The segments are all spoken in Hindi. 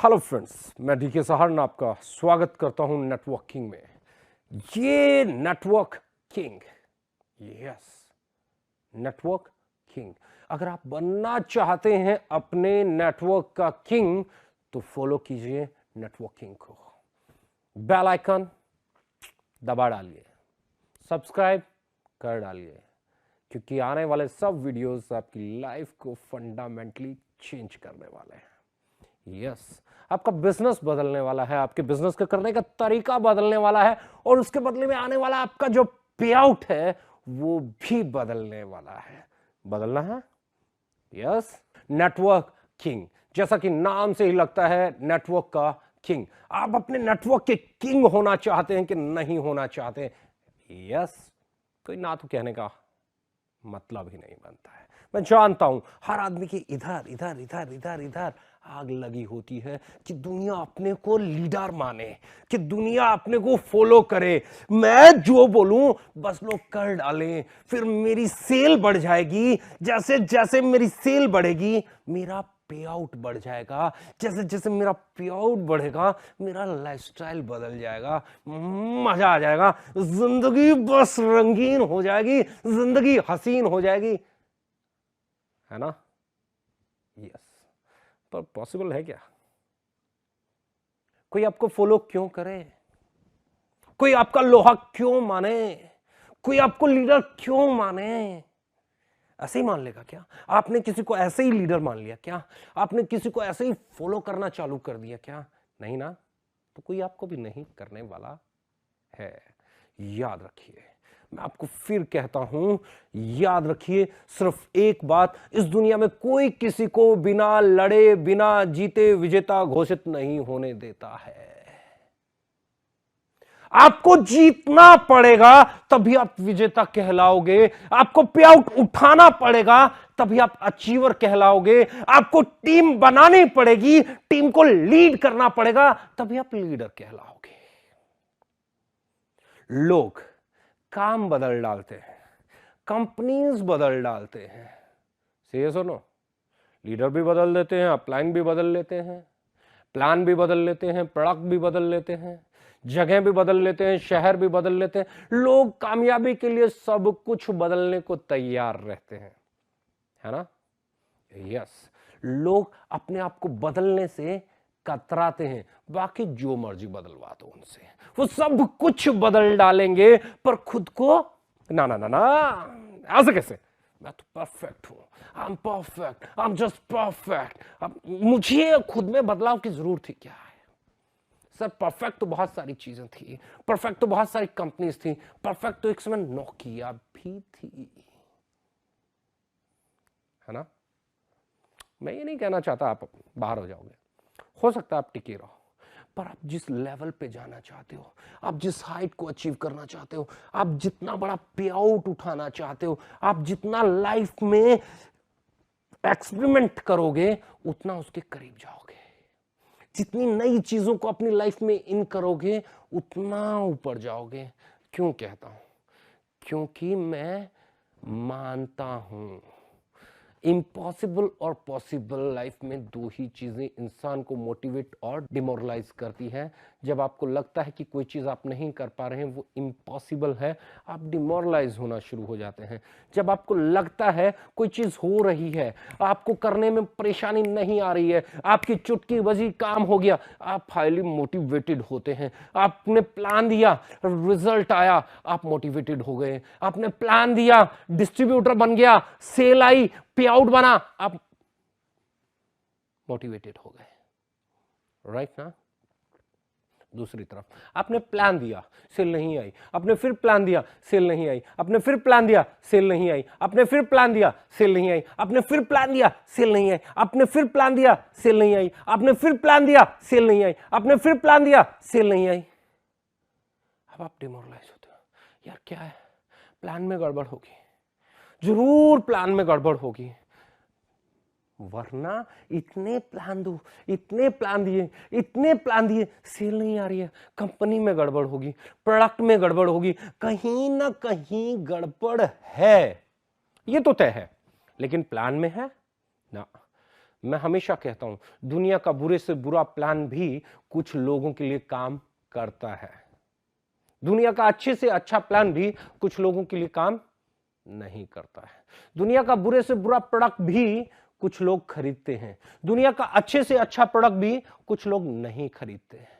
हेलो फ्रेंड्स, मैं डीके सहारन आपका स्वागत करता हूं नेटवर्किंग में। ये network king, yes, network king. अगर आप बनना चाहते हैं अपने नेटवर्क का किंग तो फॉलो कीजिए नेटवर्किंग को। बेल आइकन दबा डालिए, सब्सक्राइब कर डालिए, क्योंकि आने वाले सब वीडियोस आपकी लाइफ को फंडामेंटली चेंज करने वाले हैं। यस, आपका बिजनेस बदलने वाला है, आपके बिजनेस का करने का तरीका बदलने वाला है और उसके बदले में आने वाला आपका जो पे आउट है वो भी बदलने वाला है। बदलना है, यस। नेटवर्क किंग, जैसा कि नाम से ही लगता है, नेटवर्क का किंग। आप अपने नेटवर्क के किंग होना चाहते हैं कि नहीं होना चाहते? यस, कोई ना तो कहने का मतलब ही नहीं बनता है। मैं जानता हूं हर आदमी की इधर इधर इधर इधर इधर आग लगी होती है कि दुनिया अपने को लीडर माने, कि दुनिया अपने को फॉलो करे। मैं जो बोलूं बस लोग कर डालें, फिर मेरी सेल बढ़ जाएगी। जैसे जैसे मेरी सेल बढ़ेगी मेरा पे आउट बढ़ जाएगा। जैसे जैसे मेरा पे आउट बढ़ेगा मेरा लाइफस्टाइल बदल जाएगा, मजा आ जाएगा, जिंदगी बस रंगीन हो जाएगी, जिंदगी हसीन हो जाएगी, है ना? यस, पर पॉसिबल है क्या? कोई आपको फॉलो क्यों करे? कोई आपका लोहा क्यों माने? कोई आपको लीडर क्यों माने? ऐसे ही मान लेगा क्या? आपने किसी को ऐसे ही लीडर मान लिया क्या? आपने किसी को ऐसे ही फॉलो करना चालू कर दिया क्या? नहीं ना, तो कोई आपको भी नहीं करने वाला है। याद रखिए, मैं आपको फिर कहता हूं, याद रखिए सिर्फ एक बात, इस दुनिया में कोई किसी को बिना लड़े बिना जीते विजेता घोषित नहीं होने देता है। आपको जीतना पड़ेगा तभी आप विजेता कहलाओगे। आपको पे आउट उठाना पड़ेगा तभी आप अचीवर कहलाओगे। आपको टीम बनानी पड़ेगी, टीम को लीड करना पड़ेगा तभी आप लीडर कहलाओगे। लोग काम बदल डालते हैं, कंपनीज बदल डालते हैं, सही सुनो, लीडर भी बदल देते हैं, अपलाइन भी बदल लेते हैं, प्लान भी बदल लेते हैं, प्रोडक्ट भी बदल लेते हैं, जगह भी बदल लेते हैं, शहर भी बदल लेते हैं। लोग कामयाबी के लिए सब कुछ बदलने को तैयार रहते हैं, है ना? यस, लोग अपने आप को बदलने से कतराते हैं। बाकी जो मर्जी बदलवा दो उनसे, वो सब कुछ बदल डालेंगे, पर खुद को ना ना ना ना, ऐसे कैसे? मैं तो परफेक्ट हूं, I am perfect, I am just perfect. अब मुझे खुद में बदलाव की जरूरत ही क्या है? सर, परफेक्ट तो बहुत सारी चीजें थी, परफेक्ट तो बहुत सारी कंपनीज थी, परफेक्ट तो एक समय नोकिया भी थी, है ना? मैं ये नहीं कहना चाहता आप बाहर हो जाओगे, हो सकता है आप टिके रहो, पर आप जिस लेवल पे जाना चाहते हो, आप जिस हाइट को अचीव करना चाहते हो, आप जितना बड़ा पे आउट उठाना चाहते हो, आप जितना लाइफ में एक्सपेरिमेंट करोगे उतना उसके करीब जाओगे। जितनी नई चीजों को अपनी लाइफ में इन करोगे उतना ऊपर जाओगे। क्यों कहता हूं? क्योंकि मैं मानता हूं इम्पॉसिबल और पॉसिबल लाइफ में दो ही चीजें इंसान को मोटिवेट और डिमोरलाइज करती है। जब आपको लगता है कि कोई चीज आप नहीं कर पा रहे हैं, वो इम्पॉसिबल है, आप डिमोरलाइज होना शुरू हो जाते हैं। जब आपको लगता है कोई चीज हो रही है, आपको करने में परेशानी नहीं आ रही है, आपकी चुटकी बजी काम हो गया, आप हाईली मोटिवेटेड होते हैं। आपने प्लान दिया, रिजल्ट आया, आप मोटिवेटेड हो गए। आपने प्लान दिया, डिस्ट्रीब्यूटर बन गया, सेल आई, पे आउट बना, आप मोटिवेटेड हो गए, राइट ना? दूसरी तरफ आपने प्लान दिया, सेल नहीं आई, आपने फिर प्लान दिया, सेल नहीं आई, आपने फिर प्लान दिया, सेल नहीं आई, आपने फिर प्लान दिया, सेल नहीं आई, आपने फिर प्लान दिया, सेल नहीं आई, आपने फिर प्लान दिया, सेल नहीं आई, आपने फिर प्लान दिया, सेल नहीं आई, आपने फिर प्लान दिया, सेल नहीं आई। अब आप डिमोरलाइज होते हो, यार क्या है, प्लान में गड़बड़ होगी, जरूर प्लान में गड़बड़ होगी, वरना इतने प्लान दो, इतने प्लान दिए, इतने प्लान दिए, सेल नहीं आ रही है, कंपनी में गड़बड़ होगी, प्रोडक्ट में गड़बड़ होगी, कहीं ना कहीं गड़बड़ है, ये तो तय है। लेकिन प्लान में है ना? मैं हमेशा कहता हूं दुनिया का बुरे से बुरा प्लान भी कुछ लोगों के लिए काम करता है। दुनिया का अच्छे से अच्छा प्लान भी कुछ लोगों के लिए काम नहीं करता है। दुनिया का बुरे से बुरा प्रोडक्ट भी कुछ लोग खरीदते हैं। दुनिया का अच्छे से अच्छा प्रोडक्ट भी कुछ लोग नहीं खरीदते हैं।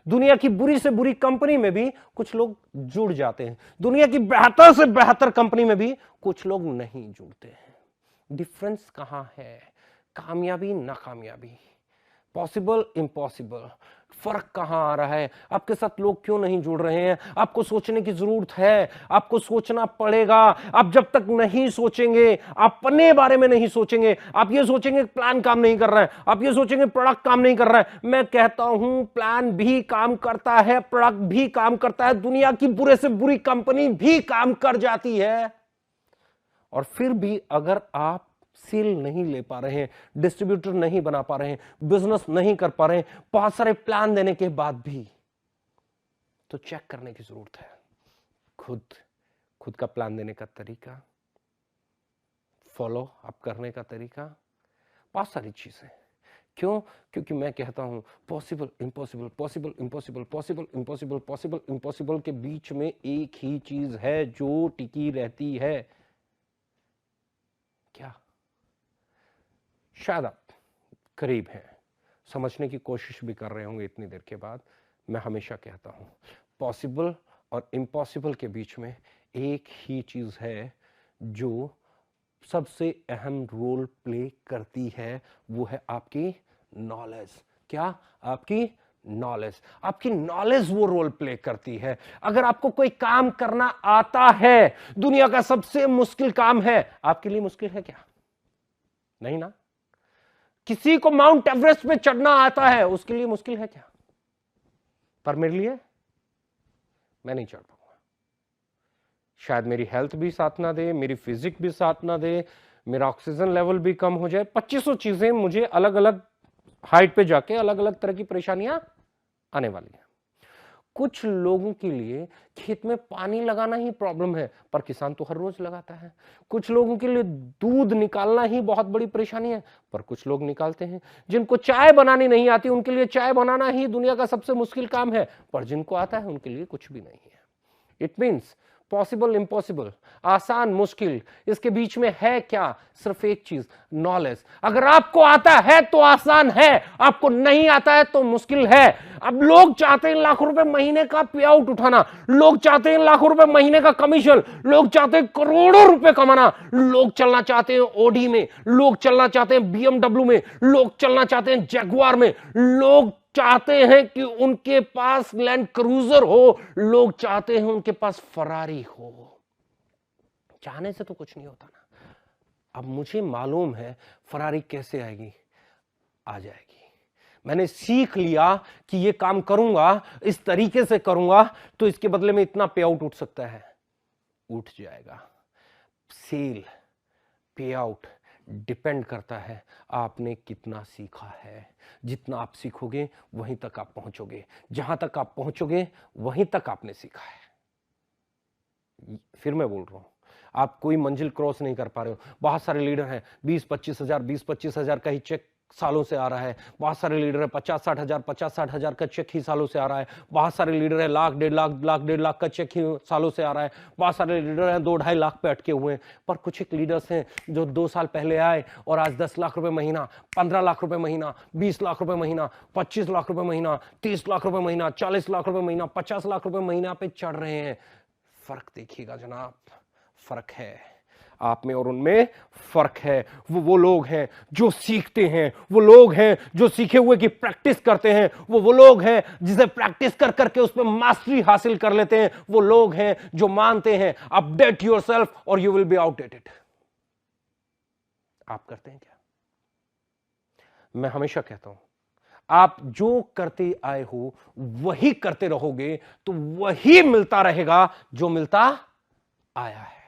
दुनिया की बुरी से बुरी कंपनी में भी कुछ लोग जुड़ जाते हैं। दुनिया की बेहतर से बेहतर कंपनी में भी कुछ लोग नहीं जुड़ते हैं। डिफरेंस कहां है? कामयाबी नाकामयाबी, पॉसिबल इम्पॉसिबल, फर्क कहां आ रहा है? आपके साथ लोग क्यों नहीं जुड़ रहे हैं? आपको सोचने की जरूरत है, आपको सोचना पड़ेगा। आप जब तक नहीं सोचेंगे, अपने बारे में नहीं सोचेंगे, आप ये सोचेंगे प्लान काम नहीं कर रहा है, आप ये सोचेंगे प्रोडक्ट काम नहीं कर रहा है। मैं कहता हूं प्लान भी काम करता है, प्रोडक्ट भी काम करता है, दुनिया की बुरे से बुरी कंपनी भी काम कर जाती है। और फिर भी अगर आप सेल नहीं ले पा रहे हैं, डिस्ट्रीब्यूटर नहीं बना पा रहे हैं, बिजनेस नहीं कर पा रहे हैं, बहुत सारे प्लान देने के बाद भी, तो चेक करने की जरूरत है खुद का प्लान देने का तरीका, फॉलो अप करने का तरीका, बहुत सारी चीजें। क्यों? क्योंकि मैं कहता हूं possible impossible, possible impossible, possible impossible, possible impossible के बीच में एक ही चीज है जो टिकी रहती है। क्या? शायद आप करीब हैं, समझने की कोशिश भी कर रहे होंगे इतनी देर के बाद। मैं हमेशा कहता हूं पॉसिबल और इम्पॉसिबल के बीच में एक ही चीज है जो सबसे अहम रोल प्ले करती है, वो है आपकी नॉलेज। क्या? आपकी नॉलेज। आपकी नॉलेज वो रोल प्ले करती है। अगर आपको कोई काम करना आता है, दुनिया का सबसे मुश्किल काम है, आपके लिए मुश्किल है क्या? नहीं ना? किसी को माउंट एवरेस्ट पे चढ़ना आता है, उसके लिए मुश्किल है क्या? पर मेरे लिए मैं नहीं चढ़ पाऊंगा। शायद मेरी हेल्थ भी साथ ना दे, मेरी फिजिक भी साथ ना दे, मेरा ऑक्सीजन लेवल भी कम हो जाए, 2500 चीजें मुझे अलग अलग हाइट पे जाके अलग अलग तरह की परेशानियां आने वाली हैं। कुछ लोगों के लिए खेत में पानी लगाना ही प्रॉब्लम है, पर किसान तो हर रोज लगाता है। कुछ लोगों के लिए दूध निकालना ही बहुत बड़ी परेशानी है, पर कुछ लोग निकालते हैं। जिनको चाय बनानी नहीं आती, उनके लिए चाय बनाना ही दुनिया का सबसे मुश्किल काम है, पर जिनको आता है उनके लिए कुछ भी नहीं है। इट मीन्स पॉसिबल इम्पॉसिबल, आसान मुश्किल, इसके बीच में है क्या? सिर्फ एक चीज, नॉलेज। अगर आपको आता है तो आसान है, आपको नहीं आता है तो मुश्किल है। अब लोग चाहते हैं लाखों रुपए महीने का पे आउट उठाना, लोग चाहते हैं लाखों रुपए महीने का कमीशन, लोग चाहते हैं करोड़ों रुपए कमाना, लोग चलना चाहते हैं ओडी में, लोग चलना चाहते हैं बीएमडब्ल्यू में, लोग चलना चाहते हैं जगुआर में, लोग चाहते हैं कि उनके पास लैंड क्रूजर हो, लोग चाहते हैं उनके पास फरारी हो। चाहने से तो कुछ नहीं होता ना। अब मुझे मालूम है फरारी कैसे आएगी, आ जाएगी। मैंने सीख लिया कि ये काम करूंगा, इस तरीके से करूंगा तो इसके बदले में इतना पे आउट उठ सकता है, उठ जाएगा। सेल, पे आउट डिपेंड करता है आपने कितना सीखा है। जितना आप सीखोगे वहीं तक आप पहुंचोगे, जहां तक आप पहुंचोगे वहीं तक आपने सीखा है। फिर मैं बोल रहा हूं, आप कोई मंजिल क्रॉस नहीं कर पा रहे हो। बहुत सारे लीडर हैं 20-25 हजार का ही चेक सालों से आ रहा है। बहुत सारे लीडर है 50-60 हजार का चेक ही सालों से आ रहा है। बहुत सारे लीडर है लाख डेढ़ लाख का चेक ही सालों से आ रहा है। बहुत सारे लीडर हैं 2-2.5 लाख पे अटके हुए हैं। पर कुछ एक लीडर्स हैं जो 2 साल पहले आए और आज 10 लाख रुपए महीना, 15 लाख रुपए महीना, 20 लाख रुपए महीना, 25 लाख रुपए महीना, 30 लाख रुपए महीना, 40 लाख रुपए महीना, 50 लाख रुपए महीना पे चढ़ रहे हैं। फर्क देखिएगा जनाब, फर्क है आप में और उनमें, फर्क है। वो लोग हैं जो सीखते हैं, वो लोग हैं जो सीखे हुए की प्रैक्टिस करते हैं, वो लोग हैं जिसे प्रैक्टिस कर करके उस पर मास्टरी हासिल कर लेते हैं, वो लोग हैं जो मानते हैं अपडेट योरसेल्फ और यू विल बी आउटडेटेड। आप करते हैं क्या? मैं हमेशा कहता हूं आप जो करते आए हो वही करते रहोगे तो वही मिलता रहेगा जो मिलता आया है।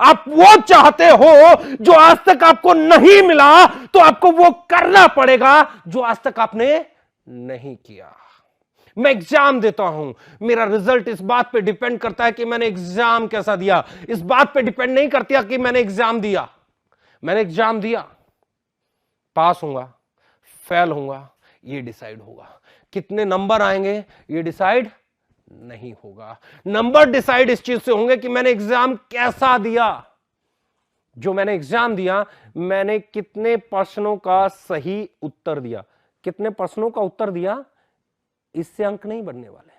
आप वो चाहते हो जो आज तक आपको नहीं मिला, तो आपको वो करना पड़ेगा जो आज तक आपने नहीं किया। मैं एग्जाम देता हूं, मेरा रिजल्ट इस बात पे डिपेंड करता है कि मैंने एग्जाम कैसा दिया, इस बात पे डिपेंड नहीं करता कि मैंने एग्जाम दिया। मैंने एग्जाम दिया, पास होऊंगा फेल होऊंगा ये डिसाइड होगा, कितने नंबर आएंगे ये डिसाइड नहीं होगा। नंबर डिसाइड इस चीज से होंगे कि मैंने एग्जाम कैसा दिया, जो मैंने एग्जाम दिया मैंने कितने प्रश्नों का सही उत्तर दिया। कितने प्रश्नों का उत्तर दिया इससे अंक नहीं बढ़ने वाले,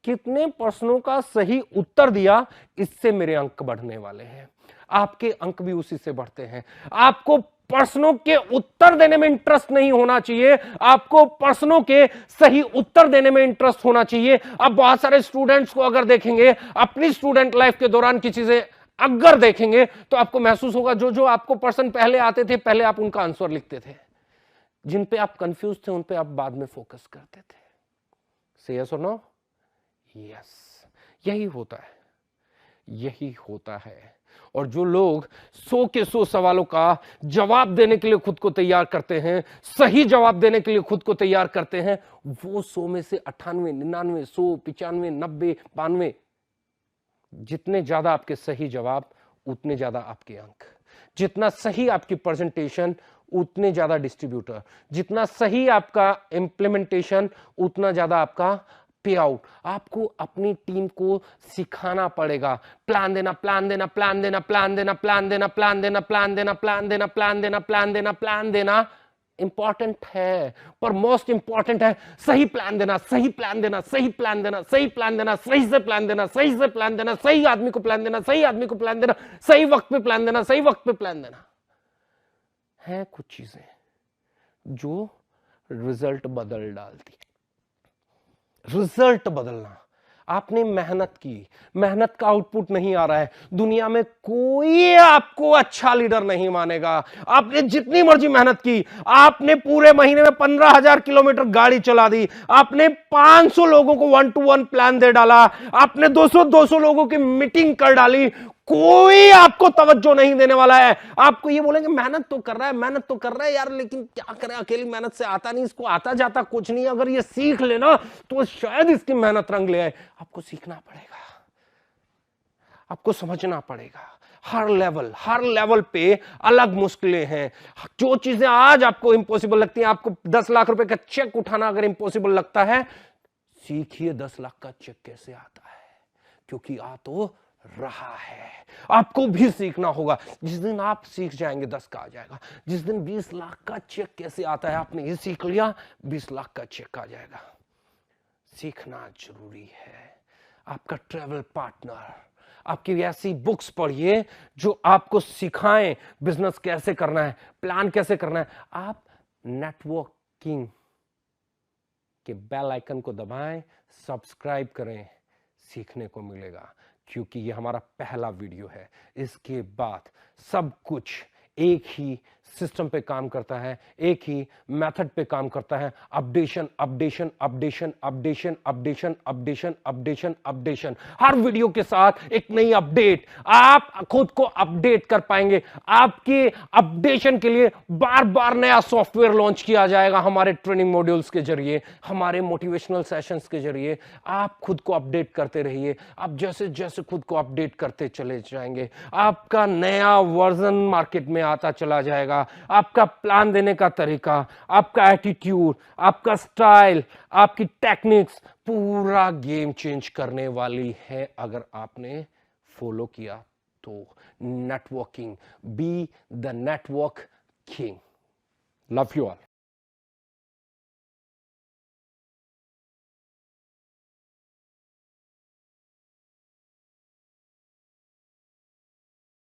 कितने प्रश्नों का सही उत्तर दिया इससे मेरे अंक बढ़ने वाले हैं। आपके अंक भी उसी से बढ़ते हैं। आपको प्रश्नों के उत्तर देने में इंटरेस्ट नहीं होना चाहिए, आपको प्रश्नों के सही उत्तर देने में इंटरेस्ट होना चाहिए। अब बहुत सारे स्टूडेंट्स को अगर देखेंगे अपनी स्टूडेंट लाइफ के दौरान की चीजें अगर देखेंगे तो आपको महसूस होगा जो जो आपको प्रश्न पहले आते थे पहले आप उनका आंसर लिखते थे, जिन पे आप कंफ्यूज थे उन पे आप बाद में फोकस करते थे। से यस और नो? यस, यही होता है, यही होता है। और जो लोग 100 के 100 सवालों का जवाब देने के लिए खुद को तैयार करते हैं, सही जवाब देने के लिए खुद को तैयार करते हैं, वो 100 में से 98, 99, 100, 95, 90, 92, जितने ज्यादा आपके सही जवाब उतने ज्यादा आपके अंक, जितना सही आपकी प्रेजेंटेशन उतने ज्यादा डिस्ट्रीब्यूटर, जितना सही आपका इंप्लीमेंटेशन उतना ज्यादा आपका पे आउट। आपको अपनी टीम को सिखाना पड़ेगा, प्लान देना, प्लान देना, प्लान देना, प्लान देना, प्लान देना, प्लान देना, प्लान देना, प्लान देना, प्लान देना, प्लान देना, प्लान देना इंपॉर्टेंट है, पर मोस्ट इंपॉर्टेंट है सही प्लान देना, सही प्लान देना, सही प्लान देना, सही प्लान देना, सही से प्लान देना, सही से प्लान देना, सही आदमी को प्लान देना, सही आदमी को प्लान देना, सही वक्त पे प्लान देना, सही वक्त पे प्लान देना। है कुछ चीजें जो रिजल्ट बदल डालती। रिजल्ट बदलना, आपने मेहनत की, मेहनत का आउटपुट नहीं आ रहा है, दुनिया में कोई आपको अच्छा लीडर नहीं मानेगा। आपने जितनी मर्जी मेहनत की, आपने पूरे महीने में 15,000 किलोमीटर गाड़ी चला दी, आपने 500 लोगों को 1-to-1 प्लान दे डाला, आपने 200 लोगों की मीटिंग कर डाली, कोई आपको तवज्जो नहीं देने वाला है। आपको ये बोलेंगे मेहनत तो कर रहा है, मेहनत तो कर रहा है यार, लेकिन क्या करें, अकेली मेहनत से आता नहीं, इसको आता जाता कुछ नहीं, अगर ये सीख लेना तो शायद इसकी मेहनत रंग ले आए। आपको सीखना पड़ेगा, आपको समझना पड़ेगा। हर लेवल पे अलग मुश्किलें हैं। जो चीजें आज आपको इंपॉसिबल लगती हैं, आपको 10 लाख रुपए का चेक उठाना अगर इंपॉसिबल लगता है, सीखिए 10 लाख का चेक कैसे आता है, क्योंकि आ तो रहा है। आपको भी सीखना होगा। जिस दिन आप सीख जाएंगे 10 का आ जाएगा, जिस दिन 20 लाख का चेक कैसे आता है आपने ये सीख लिया, 20 लाख का चेक आ जाएगा। सीखना जरूरी है। आपका ट्रैवल पार्टनर, आपकी ऐसी बुक्स पढ़िए जो आपको सिखाएं बिजनेस कैसे करना है, प्लान कैसे करना है। आप नेटवर्किंग के बेल आइकन को दबाएं, सब्सक्राइब करें, सीखने को मिलेगा, क्योंकि ये हमारा पहला वीडियो है। इसके बाद सब कुछ एक ही सिस्टम पे काम करता है, एक ही मेथड पे काम करता है। Updation updation updation updation updation updation updation updation, हर वीडियो के साथ एक नई अपडेट। आप खुद को अपडेट कर पाएंगे। आपके अपडेशन के लिए बार बार नया सॉफ्टवेयर लॉन्च किया जाएगा हमारे ट्रेनिंग मॉड्यूल्स के जरिए, हमारे मोटिवेशनल सेशंस के जरिए। आप खुद को अपडेट करते रहिए। आप जैसे जैसे खुद को अपडेट करते चले जाएंगे, आपका नया वर्जन मार्केट में आता चला जाएगा। आपका प्लान देने का तरीका, आपका एटीट्यूड, आपका स्टाइल, आपकी टेक्निक्स, पूरा गेम चेंज करने वाली है अगर आपने फॉलो किया तो। Networking, be the network king. Love you all.